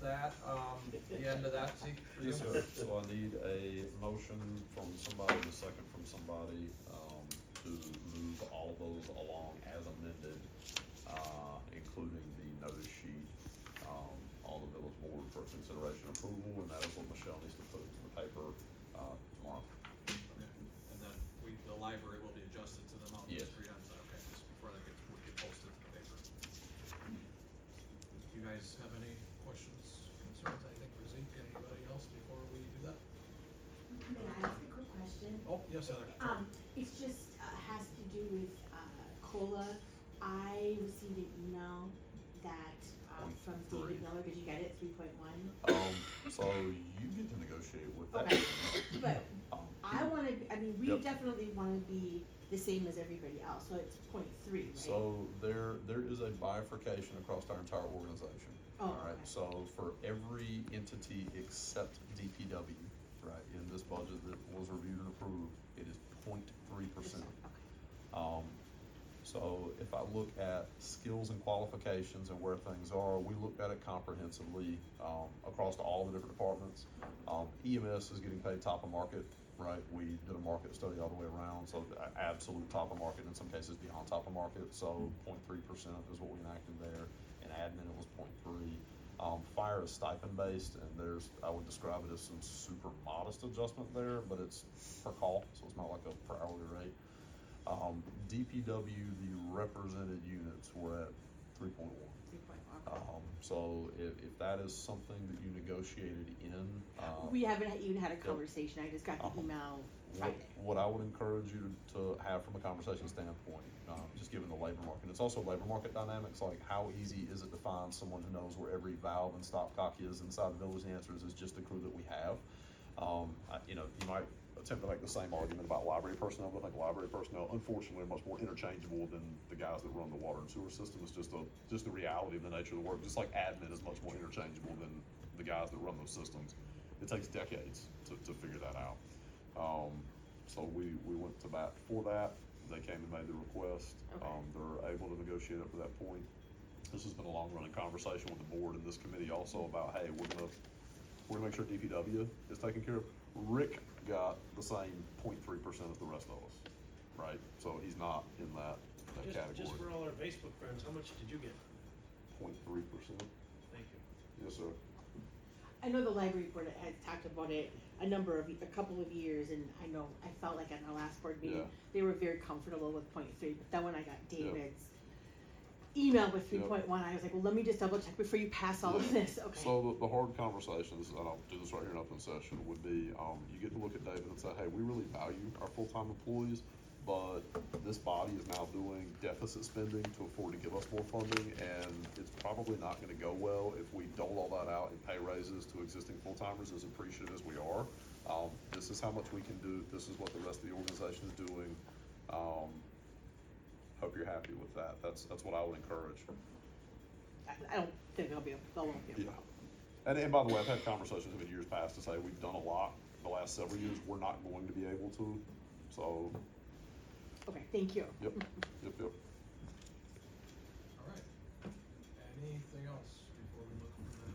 that, the end of that, see? for you? Yes, sir. So I need a motion from somebody, a second from somebody, to move all of those along as amended, including the notice sheet, on the village board for consideration approval, and that is what Michelle needs to put in the paper, tomorrow. Okay. And then the library will be adjusted to the Mountain Yes. History on site, okay, just before that would get posted to the paper. You guys have any questions, concerns, anything for Zeke, anybody else before we do that? May I ask a quick question? Oh, yes, Heather. It's just, has to do with, COLA. I received an email that, from David Miller, did you get it, 3.1? So you get to negotiate with that. Okay, but Um, we Yep. definitely wanna be the same as everybody else, so it's 0.3, right? So there is a bifurcation across our entire organization. Oh, All right, okay. so for every entity except DPW, right, in this budget that was reviewed and approved, it is 0.3%. Okay. So if I look at skills and qualifications and where things are, we looked at it comprehensively, across all the different departments. EMS is getting paid top of market, right? We did a market study all the way around, so absolute top of market, in some cases beyond top of market, so 0.3% is what we enacted there. In admin, it was 0.3. Fire is stipend based, and I would describe it as some super modest adjustment there, but it's per call, so it's not like a per hourly rate. DPW, the represented units were at 3.1. 3.1. So if that is something that you negotiated in, We haven't even had a conversation, I just got the email Friday. what I would encourage you to have from a conversation standpoint, just given the labor market, it's also labor market dynamics, like how easy is it to find someone who knows where every valve and stopcock is inside the village? The answer is just the crew that we have. You might attempt to make the same argument about library personnel, but I think library personnel, unfortunately, are much more interchangeable than the guys that run the water and sewer system. It's just the reality of the nature of the work. Just like admin is much more interchangeable than the guys that run those systems. It takes decades to figure that out. So we went to bat for that. They came and made the request. Okay. They're able to negotiate up to that point. This has been a long running conversation with the board and this committee also about, hey, we're gonna make sure DPW is taken care of. Rick got the same 0.3% as the rest of us, right? So he's not in that category. Just for all our Facebook friends, how much did you get? 0.3%. Thank you. Yes, sir. I know the library board has talked about it a couple of years, and I felt like at our last board meeting, Yeah. they were very comfortable with 0.3, but then when I got Yeah. David's email with 3.1, I was like, well, let me just double check before you pass all of this, okay? So the hard conversations, and I'll do this right here in open session, would be, you get to look at David and say, hey, we really value our full-time employees, but this body is now doing deficit spending to afford to give us more funding, and it's probably not gonna go well if we dole all that out in pay raises to existing full-timers, as appreciative as we are. This is how much we can do, this is what the rest of the organization is doing. Hope you're happy with that. That's what I would encourage. I don't think that won't be a Yeah. problem. And by the way, I've had conversations in years past to say we've done a lot the last several years. We're not going to be able to. So, Okay, thank you. yep. All right. Anything else before we look for that?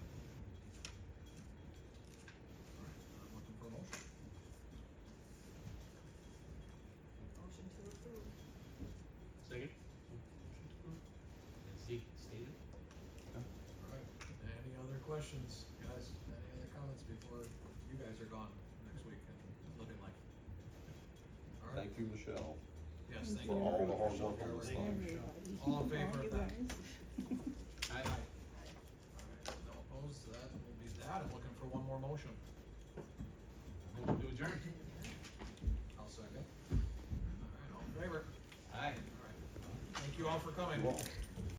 All right, I'm looking for a motion. Motion to approve. Second? Zeke stated. All right, any other questions, guys? Any other comments before you guys are gone next week and looking like? All right. Thank you, Michelle. Yes, thank for you. all the hard Michelle work on Garrett. this Thank thing. you, Michelle. All in favor of that? Aye. All right, no opposed, so that will be that. I'm looking for one more motion. Move to adjourn. I'll second. All right, all in favor? Aye. All right. Thank you all for coming. You're welcome.